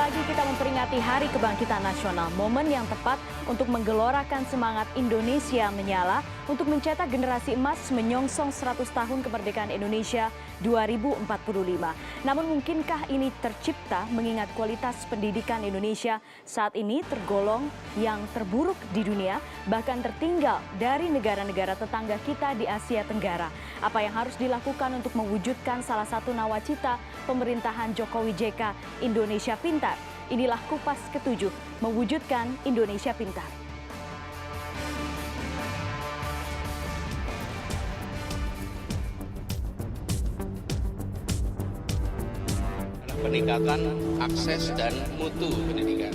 lagi kita memperingati Hari Kebangkitan Nasional, momen yang tepat untuk menggelorakan semangat Indonesia menyala untuk mencetak generasi emas menyongsong 100 tahun kemerdekaan Indonesia 2045. Namun mungkinkah ini tercipta mengingat kualitas pendidikan Indonesia saat ini tergolong yang terburuk di dunia, bahkan tertinggal dari negara-negara tetangga kita di Asia Tenggara. Apa yang harus dilakukan untuk mewujudkan salah satu nawacita pemerintahan Jokowi JK, Indonesia Pintar? Inilah Kupas ke-7, mewujudkan Indonesia Pintar. Peningkatan akses dan mutu pendidikan.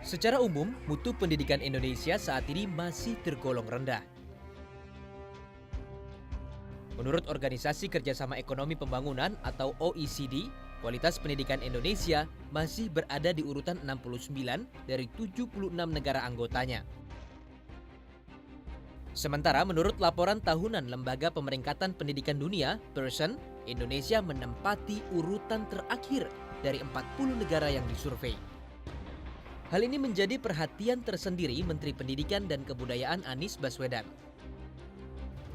Secara umum, mutu pendidikan Indonesia saat ini masih tergolong rendah. Menurut Organisasi Kerjasama Ekonomi Pembangunan atau OECD, kualitas pendidikan Indonesia masih berada di urutan 69 dari 76 negara anggotanya. Sementara menurut laporan tahunan Lembaga Pemeringkatan Pendidikan Dunia, Pearson, Indonesia menempati urutan terakhir dari 40 negara yang disurvei. Hal ini menjadi perhatian tersendiri Menteri Pendidikan dan Kebudayaan Anies Baswedan.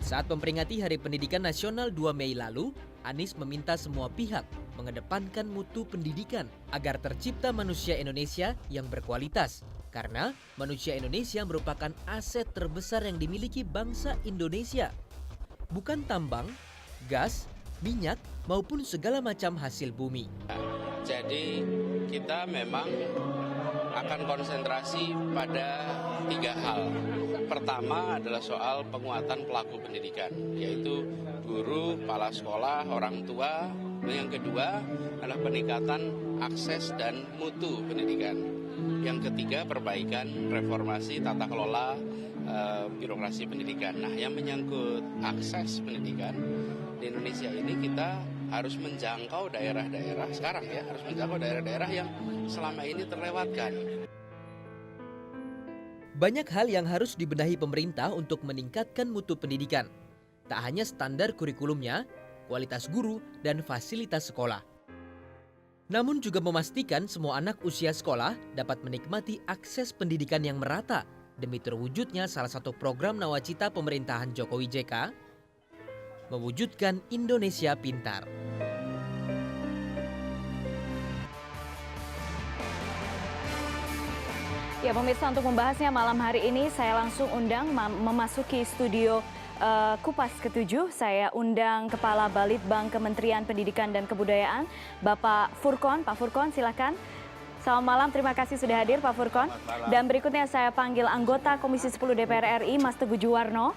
Saat memperingati Hari Pendidikan Nasional 2 Mei lalu, Anies meminta semua pihak mengedepankan mutu pendidikan agar tercipta manusia Indonesia yang berkualitas. Karena manusia Indonesia merupakan aset terbesar yang dimiliki bangsa Indonesia. Bukan tambang, gas, minyak, maupun segala macam hasil bumi. Jadi kita memang akan konsentrasi pada 3 hal. Pertama adalah soal penguatan pelaku pendidikan, yaitu guru, kepala sekolah, orang tua. Yang kedua adalah peningkatan akses dan mutu pendidikan. Yang ketiga, perbaikan reformasi tata kelola birokrasi pendidikan. Nah, yang menyangkut akses pendidikan di Indonesia ini kita harus menjangkau daerah-daerah sekarang ya, harus menjangkau daerah-daerah yang selama ini terlewatkan. Banyak hal yang harus dibenahi pemerintah untuk meningkatkan mutu pendidikan. Tak hanya standar kurikulumnya, kualitas guru, dan fasilitas sekolah. Namun juga memastikan semua anak usia sekolah dapat menikmati akses pendidikan yang merata demi terwujudnya salah satu program nawacita pemerintahan Jokowi JK, mewujudkan Indonesia Pintar. Ya pemirsa, untuk membahasnya malam hari ini saya langsung undang memasuki studio Kupas ke-7. Saya undang Kepala Balitbang Kementerian Pendidikan dan Kebudayaan, Bapak Furkon. Pak Furkon, silakan. Selamat malam, terima kasih sudah hadir Pak Furkon. Dan berikutnya saya panggil anggota Komisi 10 DPR RI, Mas Teguh Juwarno.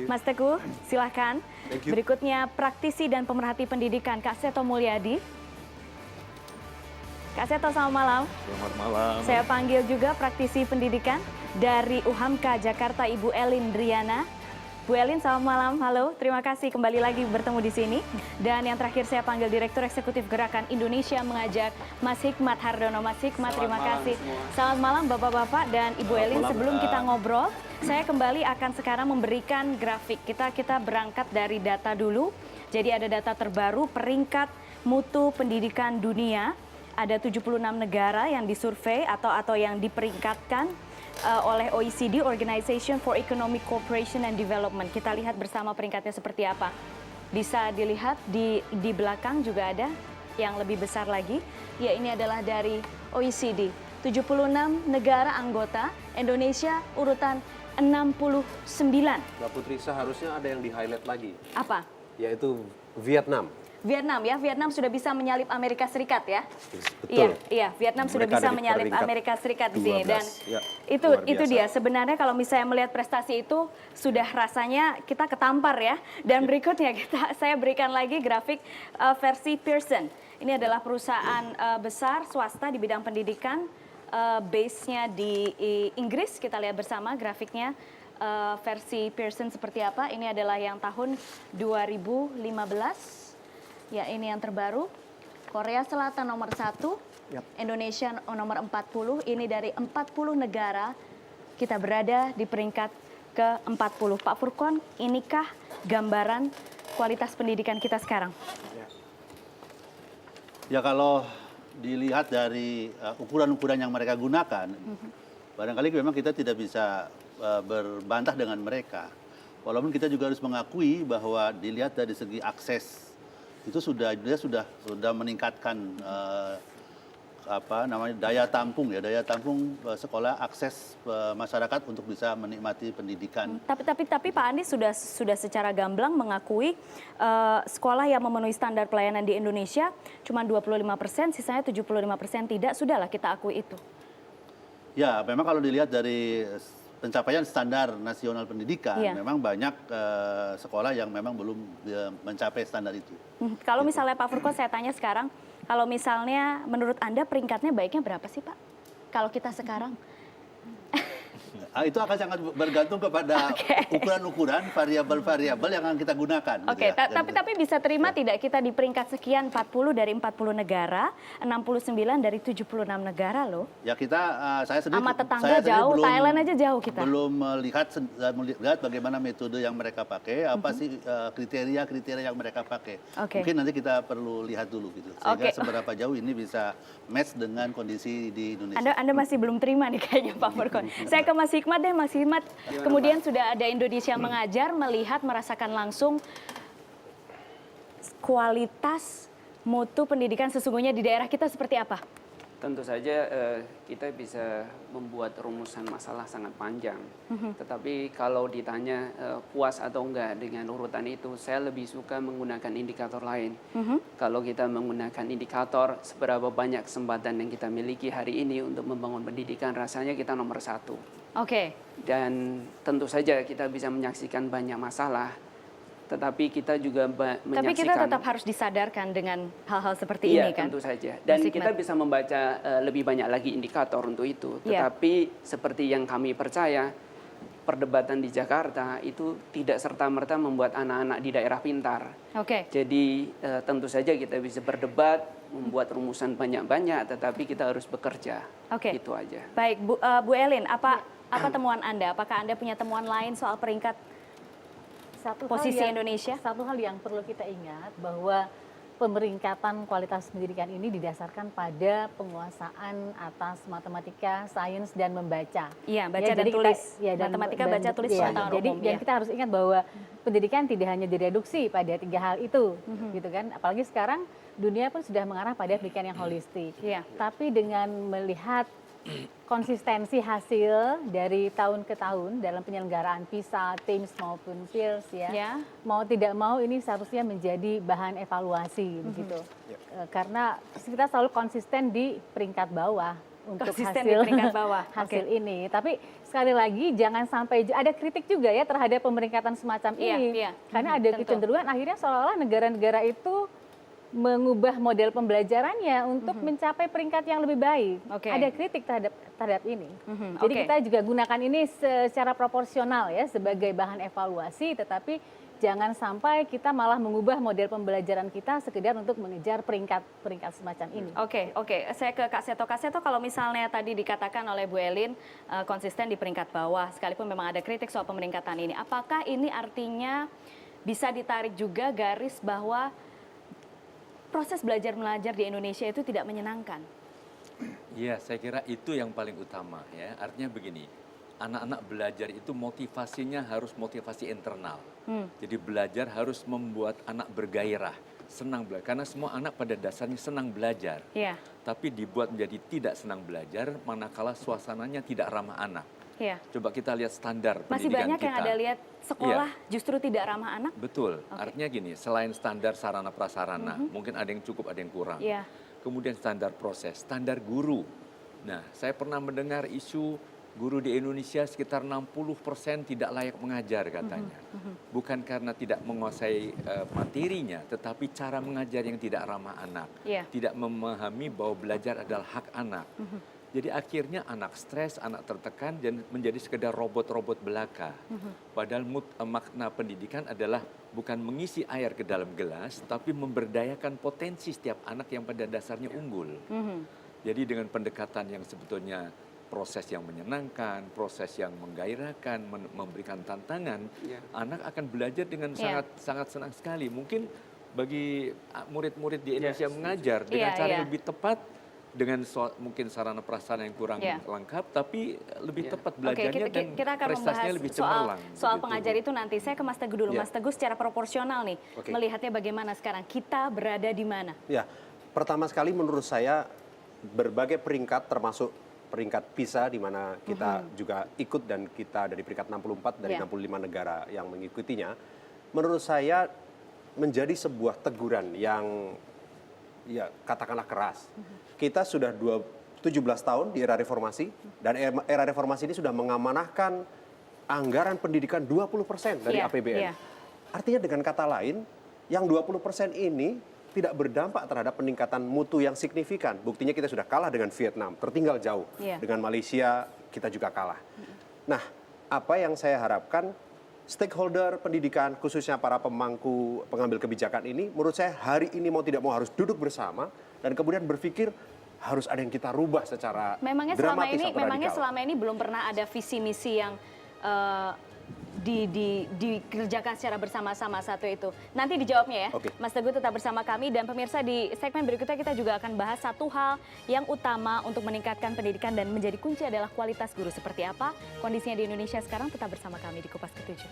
Mas Teguh, silakan. Berikutnya praktisi dan pemerhati pendidikan, Kak Seto Mulyadi. Kak Seto, selamat malam. Selamat malam. Saya panggil juga praktisi pendidikan dari UHAMKA Jakarta, Ibu Elin Driana. Bu Elin, selamat malam. Halo, terima kasih kembali lagi bertemu di sini. Dan yang terakhir saya panggil Direktur Eksekutif Gerakan Indonesia Mengajak, Mas Hikmat Hardono. Mas Hikmat, terima kasih. Selamat malam Bapak-Bapak dan Ibu Elin. Sebelum kita ngobrol, saya kembali akan sekarang memberikan grafik. Kita berangkat dari data dulu. Jadi ada data terbaru peringkat mutu pendidikan dunia. Ada 76 negara yang disurvei atau yang diperingkatkan oleh OECD, Organization for Economic Cooperation and Development. Kita lihat bersama peringkatnya seperti apa. Bisa dilihat di belakang juga ada yang lebih besar lagi. Ya, ini adalah dari OECD. 76 negara anggota, Indonesia urutan 69. Mbak Putri, seharusnya ada yang di-highlight lagi. Apa? Yaitu Vietnam. Vietnam ya, Vietnam sudah bisa menyalip Amerika Serikat ya. Betul. Iya, Vietnam sudah bisa menyalip Amerika Serikat di sini dan ya, itu dia sebenarnya kalau misalnya melihat prestasi itu sudah rasanya kita ketampar ya. Dan berikutnya saya berikan lagi grafik versi Pearson. Ini adalah perusahaan besar swasta di bidang pendidikan, base-nya di Inggris. Kita lihat bersama grafiknya. versi Pearson seperti apa. Ini adalah yang tahun 2015. Ya, ini yang terbaru. Korea Selatan nomor 1, Indonesia nomor 40. Ini dari 40 negara kita berada di peringkat ke-40. Pak Furqon, inikah gambaran kualitas pendidikan kita sekarang? Ya kalau dilihat dari ukuran-ukuran yang mereka gunakan, barangkali memang kita tidak bisa berbantah dengan mereka. Walaupun kita juga harus mengakui bahwa dilihat dari segi akses itu dia sudah meningkatkan daya tampung sekolah, akses masyarakat untuk bisa menikmati pendidikan. Tapi Pak Andi sudah secara gamblang mengakui sekolah yang memenuhi standar pelayanan di Indonesia cuma 25%, sisanya 75% tidak. Sudahlah kita akui itu. Ya, memang kalau dilihat dari pencapaian standar nasional pendidikan, memang banyak sekolah yang memang belum mencapai standar itu. Kalau misalnya Pak Furqon, saya tanya sekarang, kalau misalnya menurut Anda peringkatnya baiknya berapa sih Pak? Kalau kita sekarang? Itu akan sangat bergantung kepada ukuran-ukuran, variabel-variabel yang akan kita gunakan. Oke, tapi bisa terima tidak kita di peringkat sekian 40 dari 40 negara, 69 dari 76 negara loh. Ya saya sendiri sama tetangga jauh, Thailand aja jauh kita. Belum melihat bagaimana metode yang mereka pakai, apa sih kriteria yang mereka pakai. Mungkin nanti kita perlu lihat dulu gitu. Sehingga seberapa jauh ini bisa match dengan kondisi di Indonesia. Anda masih belum terima nih kayaknya Pak Furqon. Saya ke Mas Hikmat deh, Mas Hikmat. Kemudian sudah ada Indonesia Mengajar, melihat, merasakan langsung kualitas mutu pendidikan sesungguhnya di daerah kita seperti apa? Tentu saja kita bisa membuat rumusan masalah sangat panjang. Tetapi kalau ditanya puas atau enggak dengan urutan itu, saya lebih suka menggunakan indikator lain. Kalau kita menggunakan indikator seberapa banyak kesempatan yang kita miliki hari ini untuk membangun pendidikan, rasanya kita nomor 1. Dan tentu saja kita bisa menyaksikan banyak masalah. Tetapi kita juga menyaksikan. Tapi kita tetap harus disadarkan dengan hal-hal seperti ini kan? Iya, tentu saja. Dan kita bisa membaca lebih banyak lagi indikator untuk itu. Tetapi seperti yang kami percaya, perdebatan di Jakarta itu tidak serta-merta membuat anak-anak di daerah pintar. Jadi tentu saja kita bisa berdebat, membuat rumusan banyak-banyak, tetapi kita harus bekerja. Itu aja. Baik, Bu Elin, apa temuan Anda? Apakah Anda punya temuan lain soal peringkat posisi Indonesia? Satu hal yang perlu kita ingat bahwa pemeringkatan kualitas pendidikan ini didasarkan pada penguasaan atas matematika, sains, dan membaca. Iya, baca dan tulis. Matematika, baca, tulis, pengetahuan umum. Dan kita harus ingat bahwa pendidikan tidak hanya direduksi pada 3 hal itu, gitu kan? Apalagi sekarang dunia pun sudah mengarah pada pendidikan yang holistik. Tapi dengan melihat konsistensi hasil dari tahun ke tahun dalam penyelenggaraan PISA, TIMSS maupun PIRLS mau tidak mau ini seharusnya menjadi bahan evaluasi begitu. Karena kita selalu konsisten di peringkat bawah untuk hasil ini. Tapi sekali lagi jangan sampai ada kritik juga ya terhadap pemeringkatan semacam ini. Karena ada kecenderungan akhirnya seolah-olah negara-negara itu mengubah model pembelajarannya untuk mencapai peringkat yang lebih baik. Ada kritik terhadap ini. Jadi kita juga gunakan ini secara proporsional ya sebagai bahan evaluasi, tetapi jangan sampai kita malah mengubah model pembelajaran kita sekedar untuk mengejar peringkat semacam ini. Saya ke Kak Seto. Kak Seto, kalau misalnya tadi dikatakan oleh Bu Elin konsisten di peringkat bawah, sekalipun memang ada kritik soal pemeringkatan ini, apakah ini artinya bisa ditarik juga garis bahwa proses belajar mengajar di Indonesia itu tidak menyenangkan? Iya, saya kira itu yang paling utama ya. Artinya begini, anak-anak belajar itu motivasinya harus motivasi internal. Jadi belajar harus membuat anak bergairah, senang belajar. Karena semua anak pada dasarnya senang belajar. Tapi dibuat menjadi tidak senang belajar manakala suasananya tidak ramah anak. Coba kita lihat standar pendidikan kita. Masih banyak yang Anda lihat sekolah justru tidak ramah anak? Betul. Artinya gini, selain standar sarana prasarana, mungkin ada yang cukup, ada yang kurang. Kemudian standar proses, standar guru. Nah, saya pernah mendengar isu guru di Indonesia sekitar 60% tidak layak mengajar katanya. Bukan karena tidak menguasai materinya, tetapi cara mengajar yang tidak ramah anak. Tidak memahami bahwa belajar adalah hak anak. Jadi akhirnya anak stres, anak tertekan, dan menjadi sekedar robot-robot belaka. Padahal makna pendidikan adalah bukan mengisi air ke dalam gelas, tapi memberdayakan potensi setiap anak yang pada dasarnya unggul. Jadi dengan pendekatan yang sebetulnya proses yang menyenangkan, proses yang menggairahkan, memberikan tantangan, anak akan belajar dengan sangat senang sekali. Mungkin bagi murid-murid di Indonesia mengajar dengan cara yang lebih tepat, dengan mungkin sarana prasarana yang kurang lengkap, tapi lebih tepat belajarnya dan kita akan prestasinya lebih cemerlang. Soal pengajar itu nanti. Saya ke Mas Teguh dulu. Mas Teguh secara proporsional nih, melihatnya bagaimana sekarang? Kita berada di mana? Ya, pertama sekali menurut saya berbagai peringkat termasuk peringkat PISA di mana kita juga ikut dan kita dari peringkat 64 dari 65 negara yang mengikutinya. Menurut saya menjadi sebuah teguran yang ya katakanlah keras. Kita sudah 17 tahun di era reformasi dan era reformasi ini sudah mengamanahkan anggaran pendidikan 20% dari APBN. Artinya dengan kata lain, yang 20% ini tidak berdampak terhadap peningkatan mutu yang signifikan. Buktinya kita sudah kalah dengan Vietnam, tertinggal jauh. Dengan Malaysia kita juga kalah. Nah, apa yang saya harapkan stakeholder pendidikan, khususnya para pemangku pengambil kebijakan ini, menurut saya hari ini mau tidak mau harus duduk bersama dan kemudian berpikir harus ada yang kita rubah secara dramatis atau radikal. Memangnya selama ini belum pernah ada visi misi yang dikerjakan secara bersama-sama satu itu. Nanti dijawabnya ya. Mas Teguh tetap bersama kami dan pemirsa di segmen berikutnya kita juga akan bahas satu hal yang utama untuk meningkatkan pendidikan dan menjadi kunci adalah kualitas guru. Seperti apa kondisinya di Indonesia sekarang, tetap bersama kami di Kupas Ketujuh.